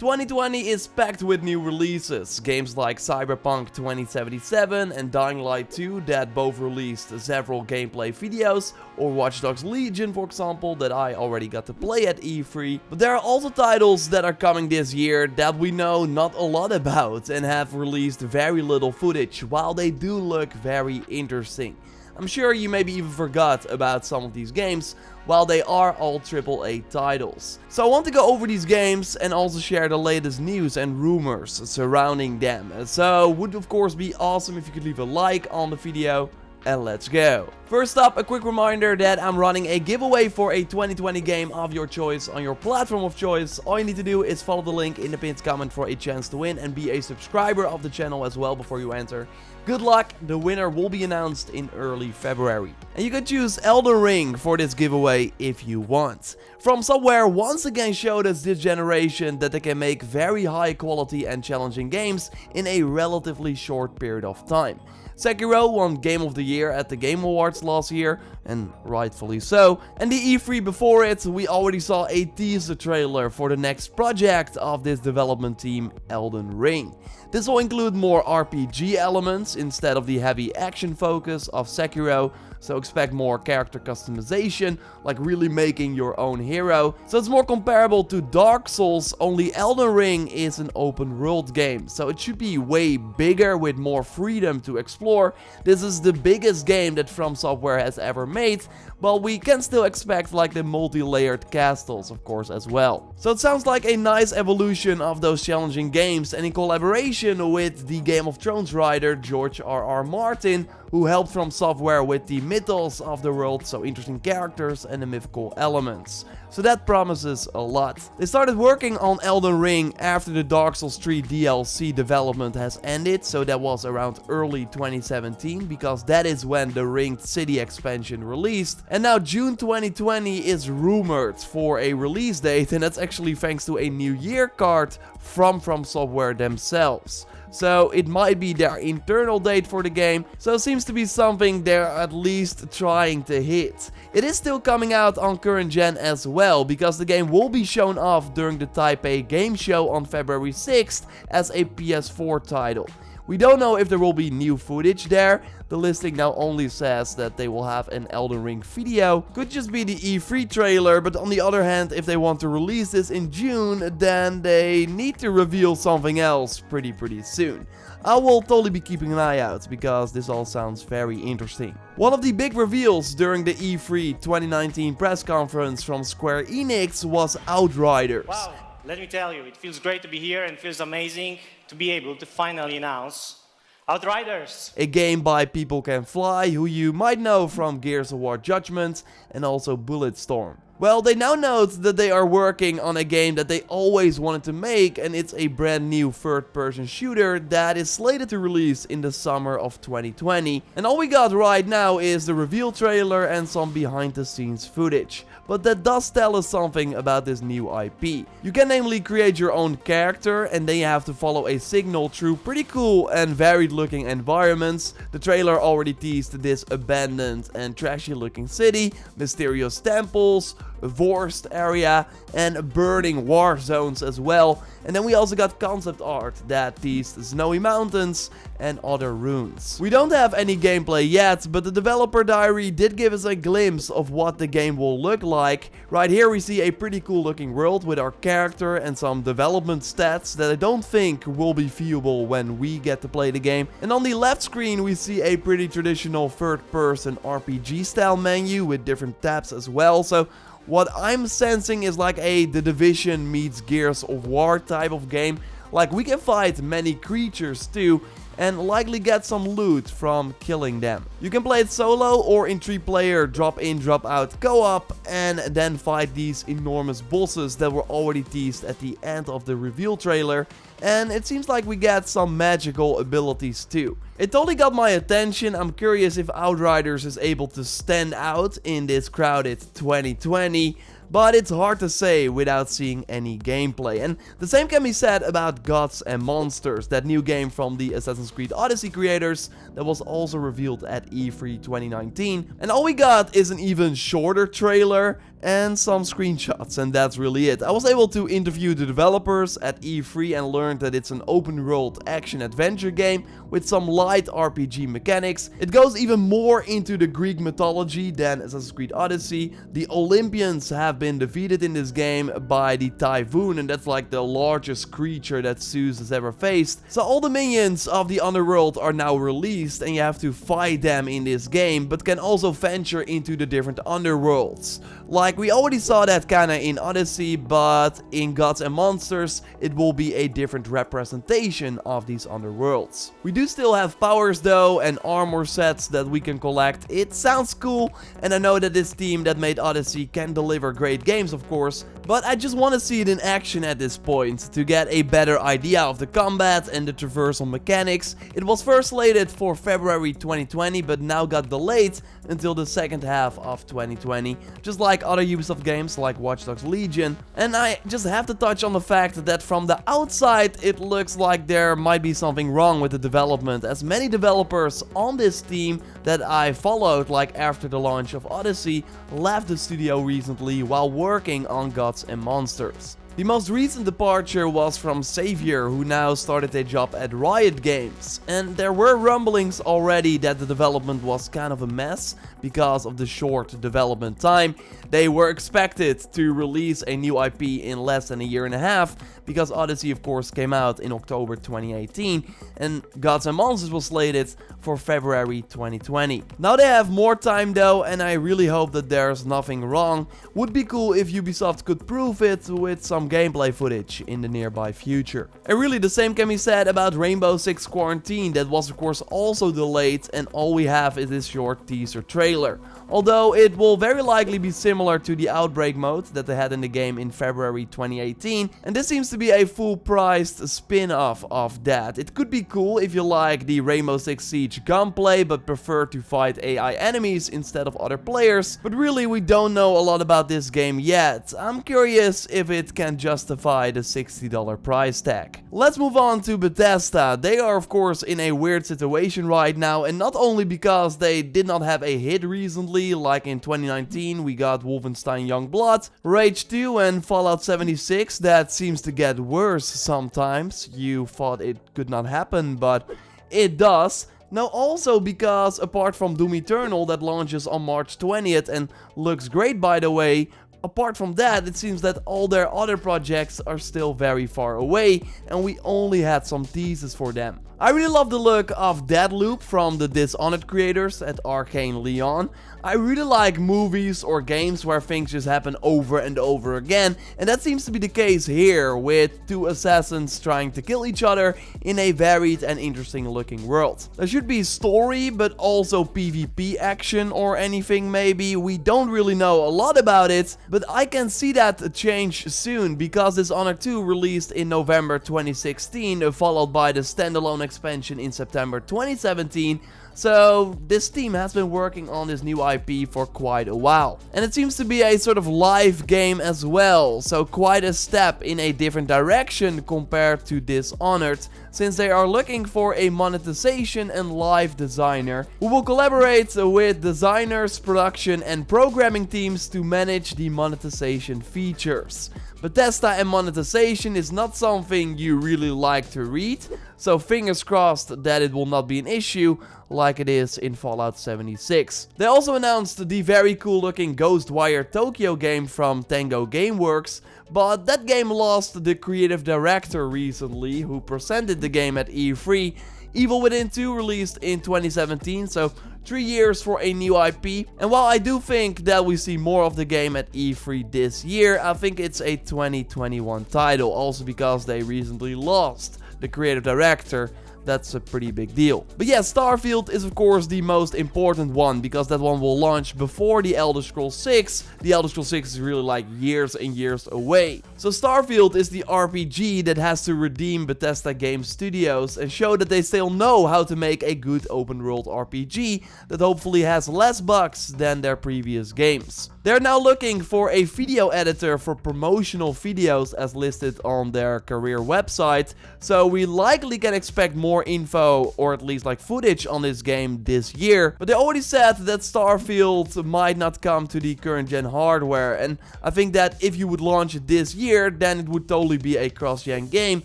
2020 is packed with new releases, games like Cyberpunk 2077 and Dying Light 2 that both released several gameplay videos, or Watch Dogs Legion for example that I already got to play at E3. But there are also titles that are coming this year that we know not a lot about and have released very little footage, while they do look very interesting. I'm sure you maybe even forgot about some of these games, while they are all AAA titles. So I want to go over these games and also share the latest news and rumors surrounding them. So it would of course be awesome if you could leave a like on the video. And let's go. First up, a quick reminder that I'm running a giveaway for a 2020 game of your choice on your platform of choice. All you need to do is follow the link in the pinned comment for a chance to win and be a subscriber of the channel as well before you enter. Good luck, the winner will be announced in early February. And you can choose Elden Ring for this giveaway if you want. From Software once again showed us this generation that they can make very high quality and challenging games in a relatively short period of time. Sekiro won Game of the Year at the Game Awards last year, and rightfully so. And the E3 before it, we already saw a teaser trailer for the next project of this development team, Elden Ring. This will include more RPG elements instead of the heavy action focus of Sekiro, so expect more character customization, like really making your own hero. So it's more comparable to Dark Souls, only Elden Ring is an open world game, so it should be way bigger with more freedom to explore. This is the biggest game that From Software has ever made, but we can still expect like the multi-layered castles of course as well. So it sounds like a nice evolution of those challenging games, and in collaboration with the Game of Thrones writer George R.R. Martin, who helped From Software with the mythos of the world, so interesting characters and the mythical elements. So that promises a lot. They started working on Elden Ring after the Dark Souls 3 DLC development has ended, so that was around early 2017, because that is when the Ringed City expansion released. And now June 2020 is rumored for a release date, and that's actually thanks to a New Year card from Software themselves. So it might be their internal date for the game, so it seems to be something they're at least trying to hit. It is still coming out on current gen as well, because the game will be shown off during the Taipei Game Show on February 6th as a PS4 title. We don't know if there will be new footage there. The listing now only says that they will have an Elden Ring video. Could just be the E3 trailer, but on the other hand, if they want to release this in June, then they need to reveal something else pretty soon. I will totally be keeping an eye out, because this all sounds very interesting. One of the big reveals during the E3 2019 press conference from Square Enix was Outriders. Wow, let me tell you, it feels great to be here and feels amazing to be able to finally announce Outriders. A game by People Can Fly, who you might know from Gears of War Judgment and also Bulletstorm. Well, they now note that they are working on a game that they always wanted to make, and it's a brand new third-person shooter that is slated to release in the summer of 2020. And all we got right now is the reveal trailer and some behind-the-scenes footage. But that does tell us something about this new IP. You can namely create your own character, and then you have to follow a signal through pretty cool and varied looking environments. The trailer already teased this abandoned and trashy looking city, mysterious temples, a forest area, and burning war zones as well. And then we also got concept art that teased snowy mountains and other ruins. We don't have any gameplay yet, but the developer diary did give us a glimpse of what the game will look like. Right here we see a pretty cool looking world with our character and some development stats that I don't think will be viewable when we get to play the game. And on the left screen we see a pretty traditional third-person RPG style menu with different tabs as well. So what I'm sensing is like a The Division meets Gears of War type of game. Like we can fight many creatures too, and likely get some loot from killing them. You can play it solo or in 3-player drop in drop out co-op, and then fight these enormous bosses that were already teased at the end of the reveal trailer. And it seems like we get some magical abilities too. It totally got my attention. I'm curious if Outriders is able to stand out in this crowded 2020. but it's hard to say without seeing any gameplay. And the same can be said about Gods and Monsters, that new game from the Assassin's Creed Odyssey creators that was also revealed at E3 2019. And all we got is an even shorter trailer and some screenshots, and that's really it. I was able to interview the developers at E3 and learned that it's an open world action-adventure game with some light RPG mechanics. It goes even more into the Greek mythology than Assassin's Creed Odyssey. The Olympians have been defeated in this game by the Typhoon, and that's like the largest creature that Zeus has ever faced. So all the minions of the underworld are now released, and you have to fight them in this game, but can also venture into the different underworlds. Like, we already saw that kinda in Odyssey, but in Gods and Monsters, it will be a different representation of these underworlds. We do still have powers though, and armor sets that we can collect. It sounds cool, and I know that this team that made Odyssey can deliver great games, of course, but I just want to see it in action at this point, to get a better idea of the combat and the traversal mechanics. It was first slated for February 2020, but now got delayed until the second half of 2020, just like other Ubisoft games like Watch Dogs Legion. And I just have to touch on the fact that from the outside it looks like there might be something wrong with the development, as many developers on this team that I followed, like after the launch of Odyssey, left the studio recently while working on Gods and Monsters. The most recent departure was from Xavier, who now started a job at Riot Games. And there were rumblings already that the development was kind of a mess because of the short development time. They were expected to release a new IP in less than a year and a half, because Odyssey of course came out in October 2018 and Gods and Monsters was slated for February 2020. Now they have more time though, and I really hope that there's nothing wrong. Would be cool if Ubisoft could prove it with some gameplay footage in the nearby future. And really the same can be said about Rainbow Six Quarantine, that was of course also delayed, and all we have is this short teaser trailer. Although it will very likely be similar to the Outbreak mode that they had in the game in February 2018, and this seems to be a full-priced spin-off of that. It could be cool if you like the Rainbow Six Siege gunplay but prefer to fight AI enemies instead of other players, but really we don't know a lot about this game yet. I'm curious if it can justify the $60 price tag. Let's move on to Bethesda. They are of course in a weird situation right now, and not only because they did not have a hit recently, like in 2019 we got Wolfenstein Youngblood, Rage 2 and Fallout 76 that seems to get worse sometimes. You thought it could not happen, but it does. Now also because apart from Doom Eternal that launches on March 20th and looks great by the way, apart from that, it seems that all their other projects are still very far away, and we only had some teases for them. I really love the look of Deathloop from the Dishonored creators at Arcane Leon. I really like movies or games where things just happen over and over again, and that seems to be the case here, with two assassins trying to kill each other in a varied and interesting looking world. There should be story, but also PvP action or anything maybe. We don't really know a lot about it, but I can see that change soon, because Dishonored 2 released in November 2016, followed by the standalone expansion in September 2017. So this team has been working on this new IP for quite a while. And it seems to be a sort of live game as well, so quite a step in a different direction compared to Dishonored, since they are looking for a monetization and live designer who will collaborate with designers, production and programming teams to manage the monetization features. Bethesda and monetization is not something you really like to read, so fingers crossed that it will not be an issue like it is in Fallout 76. They also announced the very cool looking Ghostwire Tokyo game from Tango Gameworks, but that game lost the creative director recently, who presented the game at E3. Evil Within 2 released in 2017, so 3 years for a new IP. And while I do think that we see more of the game at E3 this year, I think it's a 2021 title, also because they recently lost the creative director that's a pretty big deal. But yeah, Starfield is of course the most important one, because that one will launch before the Elder Scrolls 6. The Elder Scrolls 6 is really like years and years away. So Starfield is the RPG that has to redeem Bethesda Game Studios and show that they still know how to make a good open world RPG that hopefully has less bugs than their previous games. They're now looking for a video editor for promotional videos as listed on their career website, so we likely can expect more info, or at least like footage on this game this year. But they already said that Starfield might not come to the current gen hardware, and I think that if you would launch it this year, then it would totally be a cross-gen game,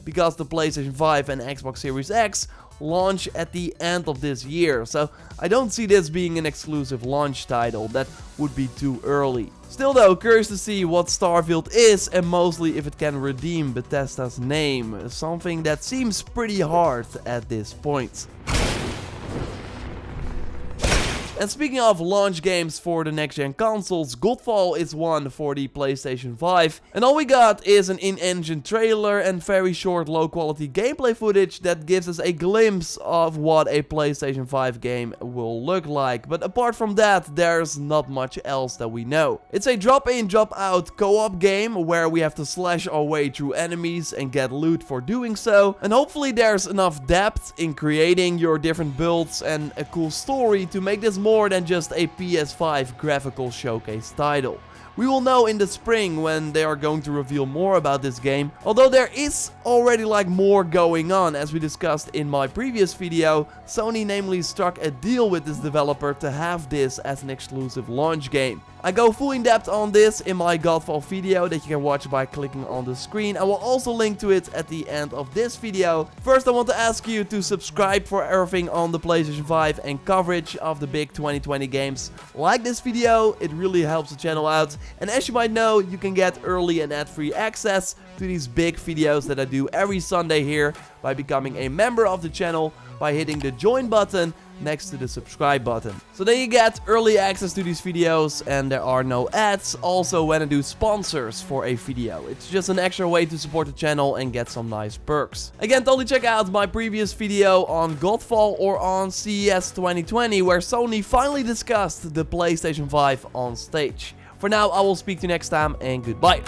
because the PlayStation 5 and Xbox Series X launch at the end of this year, so I don't see this being an exclusive launch title. That would be too early. Still though, curious to see what Starfield is, and mostly if it can redeem Bethesda's name, something that seems pretty hard at this point. And speaking of launch games for the next-gen consoles, Goodfall is one for the PlayStation 5. And all we got is an in-engine trailer and very short low-quality gameplay footage that gives us a glimpse of what a PlayStation 5 game will look like. But apart from that, there's not much else that we know. It's a drop-in, drop-out co-op game where we have to slash our way through enemies and get loot for doing so. And hopefully there's enough depth in creating your different builds and a cool story to make this more than just a PS5 graphical showcase title. We will know in the spring when they are going to reveal more about this game, although there is already like more going on. As we discussed in my previous video, Sony namely struck a deal with this developer to have this as an exclusive launch game. I go full in depth on this in my Godfall video that you can watch by clicking on the screen. I will also link to it at the end of this video. First, I want to ask you to subscribe for everything on the PlayStation 5 and coverage of the big 2020 games. Like this video, it really helps the channel out. And as you might know, you can get early and ad-free access to these big videos that I do every Sunday here by becoming a member of the channel by hitting the join button next to the subscribe button. So then you get early access to these videos and there are no ads also when I do sponsors for a video. It's just an extra way to support the channel and get some nice perks. Again, totally check out my previous video on Godfall or on CES 2020 where Sony finally discussed the PlayStation 5 on stage. For now, I will speak to you next time and goodbye.